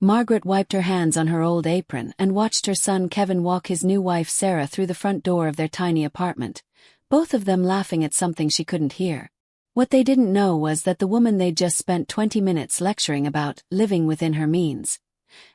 Margaret wiped her hands on her old apron and watched her son Kevin walk his new wife Sarah through the front door of their tiny apartment, both of them laughing at something she couldn't hear. What they didn't know was that the woman they'd just spent 20 minutes lecturing about living within her means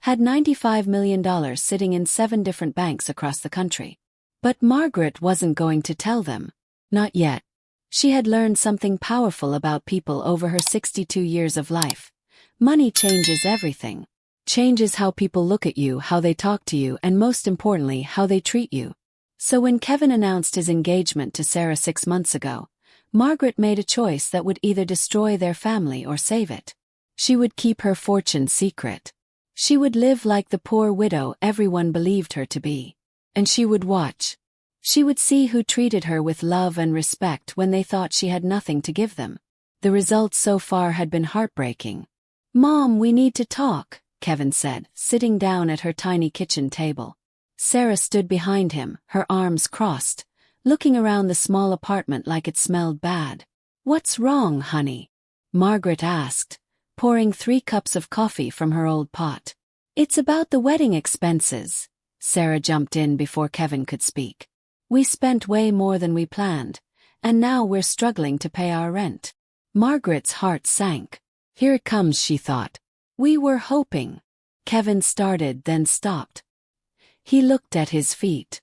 had $95 million sitting in 7 different banks across the country. But Margaret wasn't going to tell them. Not yet. She had learned something powerful about people over her 62 years of life. Money changes everything. Changes how people look at you, how they talk to you, and most importantly, how they treat you. So when Kevin announced his engagement to Sarah 6 months ago, Margaret made a choice that would either destroy their family or save it. She would keep her fortune secret. She would live like the poor widow everyone believed her to be. And she would watch. She would see who treated her with love and respect when they thought she had nothing to give them. The results so far had been heartbreaking. "Mom, we need to talk," Kevin said, sitting down at her tiny kitchen table. Sarah stood behind him, her arms crossed, looking around the small apartment like it smelled bad. "What's wrong, honey?" Margaret asked, pouring 3 cups of coffee from her old pot. "It's about the wedding expenses." Sarah jumped in before Kevin could speak. "We spent way more than we planned, and now we're struggling to pay our rent." Margaret's heart sank. Here it comes, she thought. "We were hoping." Kevin started, then stopped. He looked at his feet.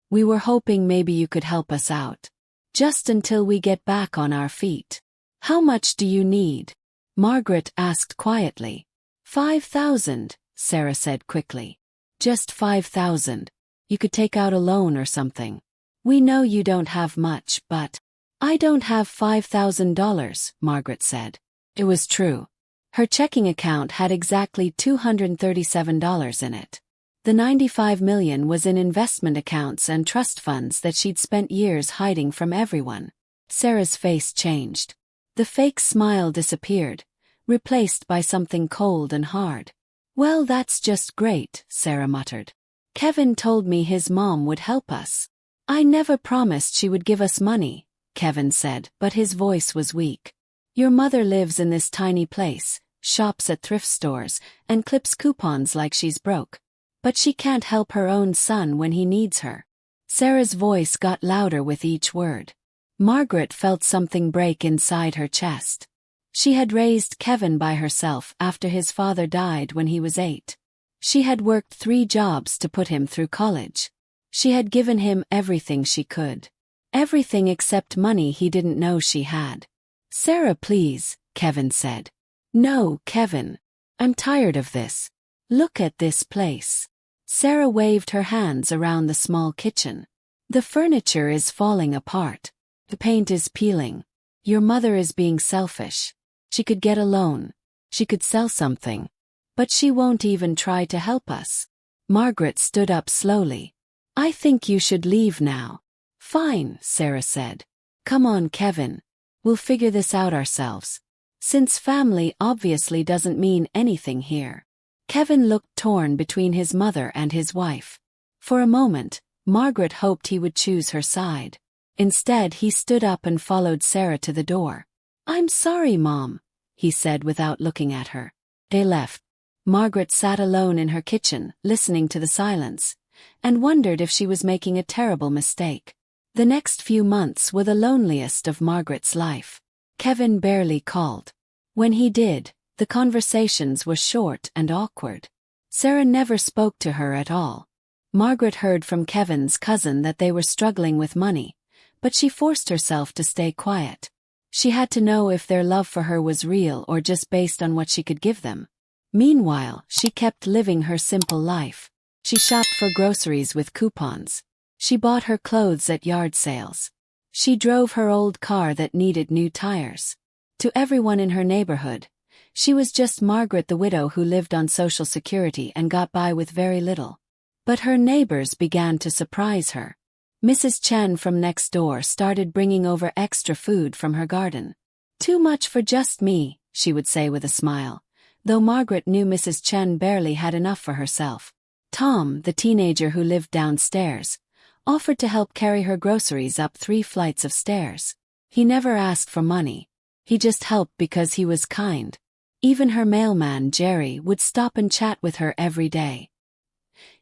"We were hoping maybe you could help us out. Just until we get back on our feet." "How much do you need?" Margaret asked quietly. $5,000, Sarah said quickly. "Just 5,000. You could take out a loan or something. We know you don't have much, but—" "I don't have $5,000, Margaret said. It was true. Her checking account had exactly $237 in it. The $95 million was in investment accounts and trust funds that she'd spent years hiding from everyone. Sarah's face changed. The fake smile disappeared, replaced by something cold and hard. "Well, that's just great," Sarah muttered. "Kevin told me his mom would help us." "I never promised she would give us money," Kevin said, but his voice was weak. "Your mother lives in this tiny place, shops at thrift stores, and clips coupons like she's broke. But she can't help her own son when he needs her." Sarah's voice got louder with each word. Margaret felt something break inside her chest. She had raised Kevin by herself after his father died when he was 8. She had worked 3 jobs to put him through college. She had given him everything she could. Everything except money he didn't know she had. "Sarah, please," Kevin said. "No, Kevin. I'm tired of this. Look at this place." Sarah waved her hands around the small kitchen. "The furniture is falling apart. The paint is peeling. Your mother is being selfish. She could get a loan. She could sell something. But she won't even try to help us." Margaret stood up slowly. "I think you should leave now." "Fine," Sarah said. "Come on, Kevin. We'll figure this out ourselves. Since family obviously doesn't mean anything here." Kevin looked torn between his mother and his wife. For a moment, Margaret hoped he would choose her side. Instead, he stood up and followed Sarah to the door. "I'm sorry, Mom," he said without looking at her. They left. Margaret sat alone in her kitchen, listening to the silence, and wondered if she was making a terrible mistake. The next few months were the loneliest of Margaret's life. Kevin barely called. When he did, the conversations were short and awkward. Sarah never spoke to her at all. Margaret heard from Kevin's cousin that they were struggling with money, but she forced herself to stay quiet. She had to know if their love for her was real or just based on what she could give them. Meanwhile, she kept living her simple life. She shopped for groceries with coupons. She bought her clothes at yard sales. She drove her old car that needed new tires. To everyone in her neighborhood, she was just Margaret the widow who lived on Social Security and got by with very little. But her neighbors began to surprise her. Mrs. Chen from next door started bringing over extra food from her garden. "Too much for just me," she would say with a smile, though Margaret knew Mrs. Chen barely had enough for herself. Tom, the teenager who lived downstairs, offered to help carry her groceries up 3 flights of stairs. He never asked for money. He just helped because he was kind. Even her mailman, Jerry, would stop and chat with her every day.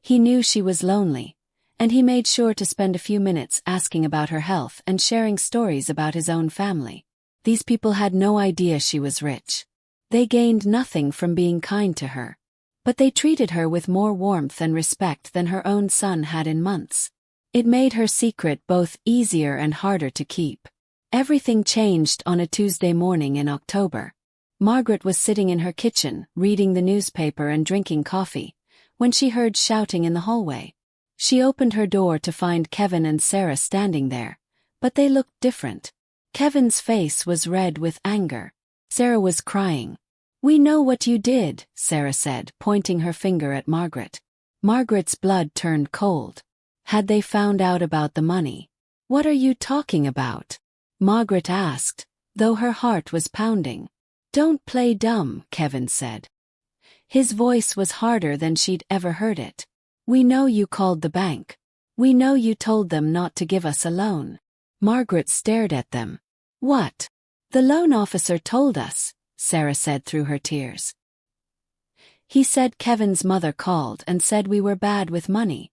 He knew she was lonely, and he made sure to spend a few minutes asking about her health and sharing stories about his own family. These people had no idea she was rich. They gained nothing from being kind to her. But they treated her with more warmth and respect than her own son had in months. It made her secret both easier and harder to keep. Everything changed on a Tuesday morning in October. Margaret was sitting in her kitchen, reading the newspaper and drinking coffee, when she heard shouting in the hallway. She opened her door to find Kevin and Sarah standing there, but they looked different. Kevin's face was red with anger. Sarah was crying. "We know what you did," Sarah said, pointing her finger at Margaret. Margaret's blood turned cold. Had they found out about the money? "What are you talking about?" Margaret asked, though her heart was pounding. "Don't play dumb," Kevin said. His voice was harder than she'd ever heard it. "We know you called the bank. We know you told them not to give us a loan." Margaret stared at them. "What?" "The loan officer told us," Sarah said through her tears. "He said Kevin's mother called and said we were bad with money.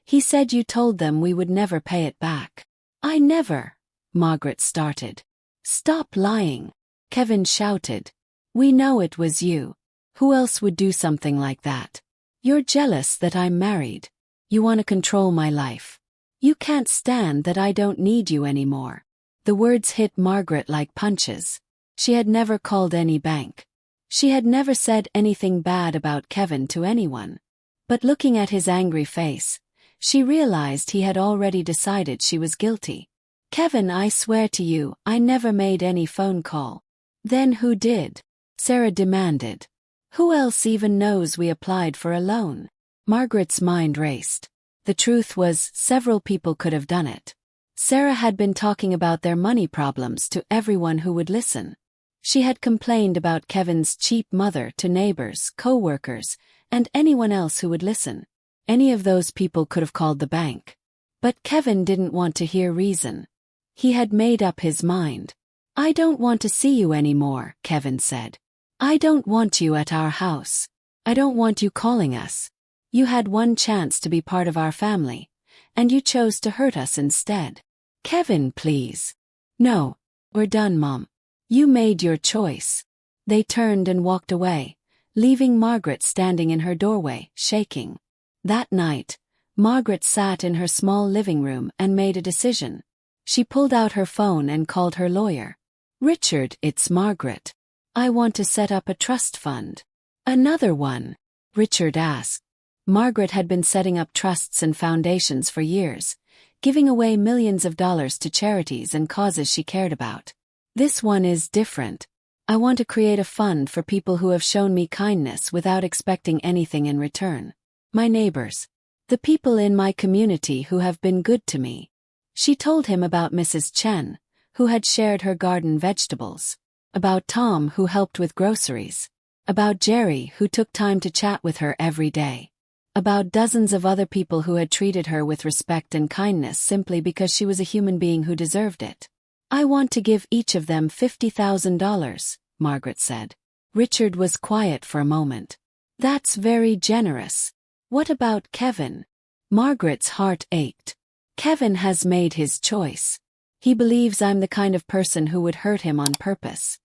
He said you told them we would never pay it back." "I never," Margaret started. "Stop lying," Kevin shouted. "We know it was you. Who else would do something like that? You're jealous that I'm married. You want to control my life. You can't stand that I don't need you anymore." The words hit Margaret like punches. She had never called any bank. She had never said anything bad about Kevin to anyone. But looking at his angry face, she realized he had already decided she was guilty. "Kevin, I swear to you, I never made any phone call." "Then who did?" Sarah demanded. "Who else even knows we applied for a loan?" Margaret's mind raced. The truth was, several people could have done it. Sarah had been talking about their money problems to everyone who would listen. She had complained about Kevin's cheap mother to neighbors, co-workers, and anyone else who would listen. Any of those people could have called the bank. But Kevin didn't want to hear reason. He had made up his mind. "I don't want to see you anymore," Kevin said. "I don't want you at our house. I don't want you calling us. You had one chance to be part of our family, and you chose to hurt us instead." "Kevin, please." "No. We're done, Mom. You made your choice." They turned and walked away, leaving Margaret standing in her doorway, shaking. That night, Margaret sat in her small living room and made a decision. She pulled out her phone and called her lawyer. "Richard, it's Margaret. I want to set up a trust fund." "Another one?" Richard asked. Margaret had been setting up trusts and foundations for years, giving away millions of dollars to charities and causes she cared about. "This one is different. I want to create a fund for people who have shown me kindness without expecting anything in return. My neighbors. The people in my community who have been good to me." She told him about Mrs. Chen, who had shared her garden vegetables. About Tom, who helped with groceries. About Jerry, who took time to chat with her every day. About dozens of other people who had treated her with respect and kindness simply because she was a human being who deserved it. "I want to give each of them $50,000, Margaret said. Richard was quiet for a moment. "That's very generous. What about Kevin?" Margaret's heart ached. "Kevin has made his choice. He believes I'm the kind of person who would hurt him on purpose.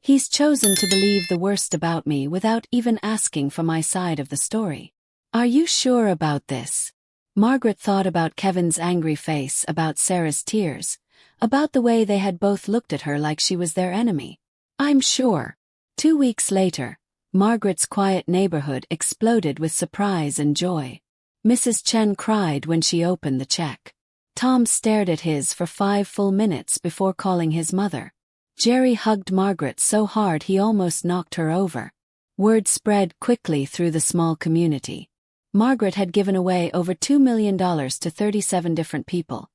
He's chosen to believe the worst about me without even asking for my side of the story." "Are you sure about this?" Margaret thought about Kevin's angry face, about Sarah's tears, about the way they had both looked at her like she was their enemy. "I'm sure." 2 weeks later, Margaret's quiet neighborhood exploded with surprise and joy. Mrs. Chen cried when she opened the check. Tom stared at his for 5 full minutes before calling his mother. Jerry hugged Margaret so hard he almost knocked her over. Word spread quickly through the small community. Margaret had given away over $2 million to 37 different people,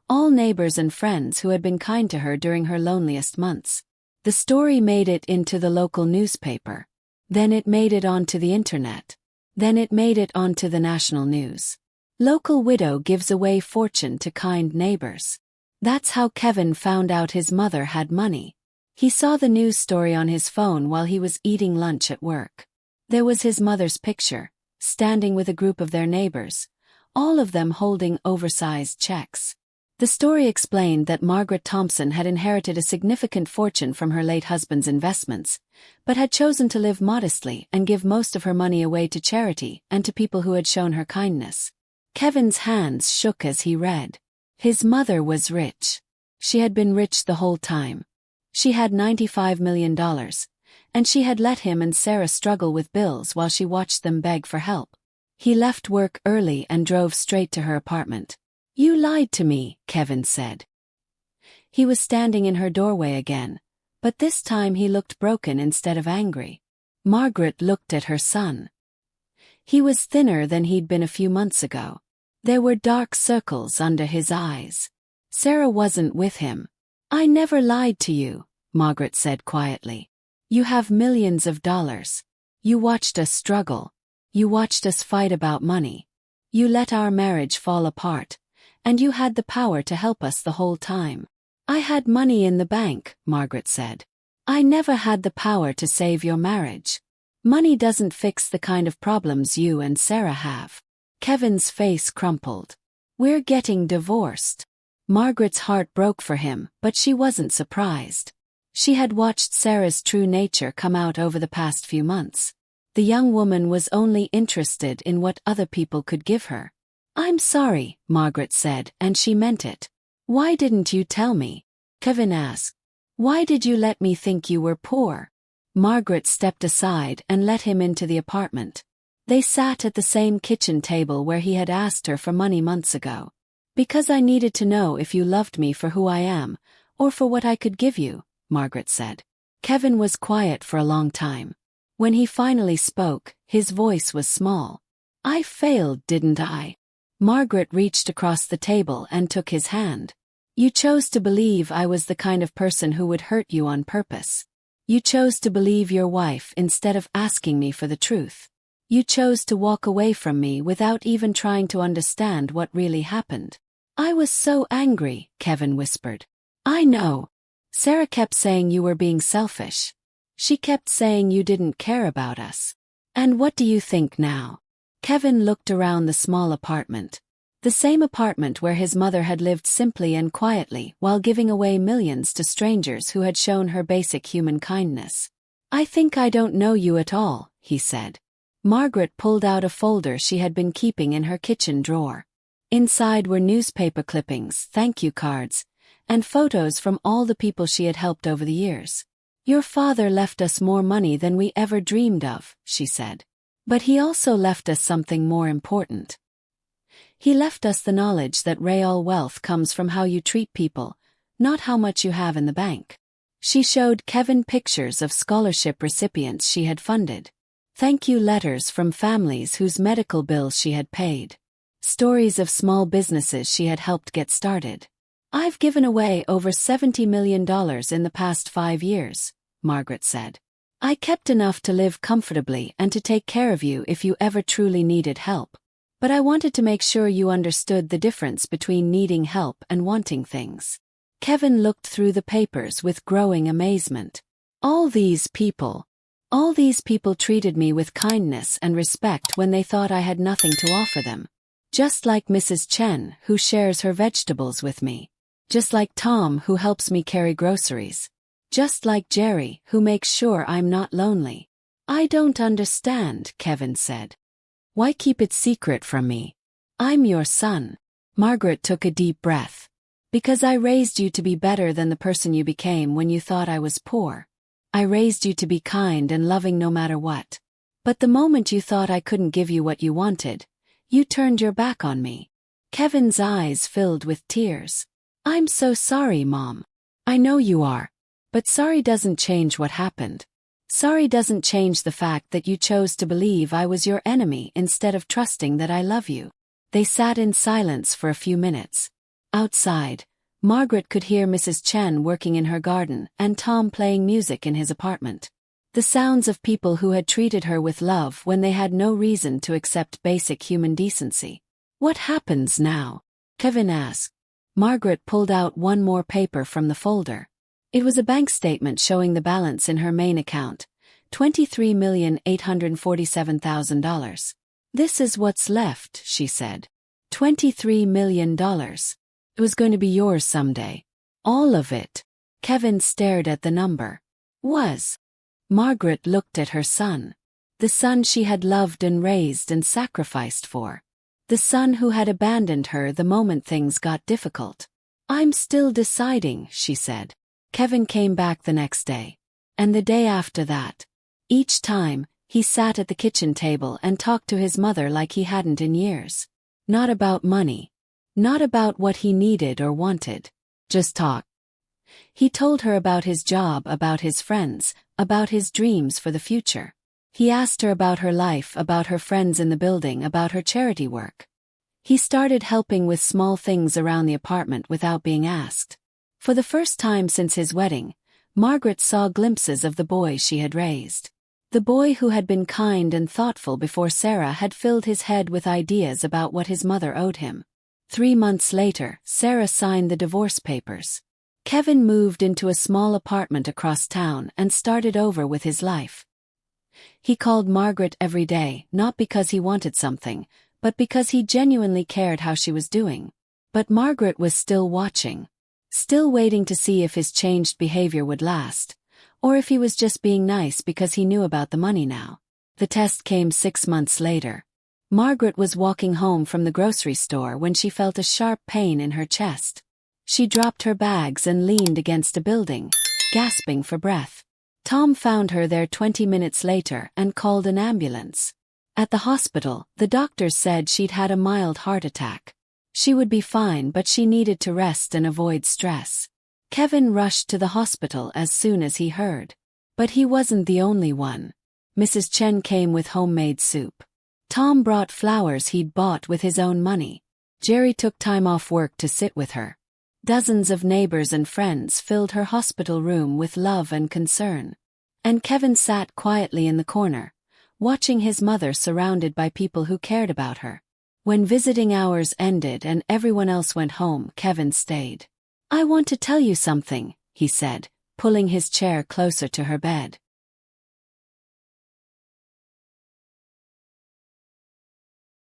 all neighbors and friends who had been kind to her during her loneliest months. The story made it into the local newspaper. Then it made it onto the internet. Then it made it onto the national news. Local widow gives away fortune to kind neighbors. That's how Kevin found out his mother had money. He saw the news story on his phone while he was eating lunch at work. There was his mother's picture, standing with a group of their neighbors, all of them holding oversized checks. The story explained that Margaret Thompson had inherited a significant fortune from her late husband's investments, but had chosen to live modestly and give most of her money away to charity and to people who had shown her kindness. Kevin's hands shook as he read. His mother was rich. She had been rich the whole time. She had $95 million, and she had let him and Sarah struggle with bills while she watched them beg for help. He left work early and drove straight to her apartment. "You lied to me," Kevin said. He was standing in her doorway again, but this time he looked broken instead of angry. Margaret looked at her son. He was thinner than he'd been a few months ago. There were dark circles under his eyes. Sarah wasn't with him. "I never lied to you," Margaret said quietly. "You have millions of dollars. You watched us struggle. You watched us fight about money. You let our marriage fall apart, and you had the power to help us the whole time." "I had money in the bank," Margaret said. "I never had the power to save your marriage. Money doesn't fix the kind of problems you and Sarah have." Kevin's face crumpled. "We're getting divorced." Margaret's heart broke for him, but she wasn't surprised. She had watched Sarah's true nature come out over the past few months. The young woman was only interested in what other people could give her. "I'm sorry," Margaret said, and she meant it. "Why didn't you tell me?" Kevin asked. "Why did you let me think you were poor?" Margaret stepped aside and let him into the apartment. They sat at the same kitchen table where he had asked her for money months ago. "Because I needed to know if you loved me for who I am, or for what I could give you," Margaret said. Kevin was quiet for a long time. When he finally spoke, his voice was small. "I failed, didn't I?" Margaret reached across the table and took his hand. "You chose to believe I was the kind of person who would hurt you on purpose. You chose to believe your wife instead of asking me for the truth. You chose to walk away from me without even trying to understand what really happened." "I was so angry," Kevin whispered. "I know. Sarah kept saying you were being selfish. She kept saying you didn't care about us. And what do you think now?" Kevin looked around the small apartment. The same apartment where his mother had lived simply and quietly while giving away millions to strangers who had shown her basic human kindness. "I think I don't know you at all," he said. Margaret pulled out a folder she had been keeping in her kitchen drawer. Inside were newspaper clippings, thank you cards, and photos from all the people she had helped over the years. "Your father left us more money than we ever dreamed of," she said. "But he also left us something more important. He left us the knowledge that real wealth comes from how you treat people, not how much you have in the bank." She showed Kevin pictures of scholarship recipients she had funded. Thank you letters from families whose medical bills she had paid. Stories of small businesses she had helped get started. "I've given away over $70 million in the past 5 years," Margaret said. "I kept enough to live comfortably and to take care of you if you ever truly needed help. But I wanted to make sure you understood the difference between needing help and wanting things." Kevin looked through the papers with growing amazement. All these people treated me with kindness and respect when they thought I had nothing to offer them. Just like Mrs. Chen, who shares her vegetables with me. Just like Tom, who helps me carry groceries. Just like Jerry, who makes sure I'm not lonely. "I don't understand," Kevin said. "Why keep it secret from me? I'm your son." Margaret took a deep breath. "Because I raised you to be better than the person you became when you thought I was poor. I raised you to be kind and loving no matter what. But the moment you thought I couldn't give you what you wanted, you turned your back on me." Kevin's eyes filled with tears. "I'm so sorry, Mom. I know you are. But sorry doesn't change what happened. Sorry doesn't change the fact that you chose to believe I was your enemy instead of trusting that I love you." They sat in silence for a few minutes. Outside, Margaret could hear Mrs. Chen working in her garden and Tom playing music in his apartment. The sounds of people who had treated her with love when they had no reason to accept basic human decency. "What happens now?" Kevin asked. Margaret pulled out one more paper from the folder. It was a bank statement showing the balance in her main account, $23,847,000. "This is what's left," she said. $23 million. It was going to be yours someday. All of it. Kevin stared at the number. Was. Margaret looked at her son. The son she had loved and raised and sacrificed for. The son who had abandoned her the moment things got difficult. "I'm still deciding," she said. Kevin came back the next day. And the day after that. Each time, he sat at the kitchen table and talked to his mother like he hadn't in years. Not about money. Not about what he needed or wanted. Just talk. He told her about his job, about his friends, about his dreams for the future. He asked her about her life, about her friends in the building, about her charity work. He started helping with small things around the apartment without being asked. For the first time since his wedding, Margaret saw glimpses of the boy she had raised. The boy who had been kind and thoughtful before Sarah had filled his head with ideas about what his mother owed him. 3 months later, Sarah signed the divorce papers. Kevin moved into a small apartment across town and started over with his life. He called Margaret every day, not because he wanted something, but because he genuinely cared how she was doing. But Margaret was still watching. Still waiting to see if his changed behavior would last, or if he was just being nice because he knew about the money now. The test came 6 months later. Margaret was walking home from the grocery store when she felt a sharp pain in her chest. She dropped her bags and leaned against a building, gasping for breath. Tom found her there 20 minutes later and called an ambulance. At the hospital, the doctors said she'd had a mild heart attack. She would be fine, but she needed to rest and avoid stress. Kevin rushed to the hospital as soon as he heard. But he wasn't the only one. Mrs. Chen came with homemade soup. Tom brought flowers he'd bought with his own money. Jerry took time off work to sit with her. Dozens of neighbors and friends filled her hospital room with love and concern. And Kevin sat quietly in the corner, watching his mother surrounded by people who cared about her. When visiting hours ended and everyone else went home, Kevin stayed. "I want to tell you something," he said, pulling his chair closer to her bed.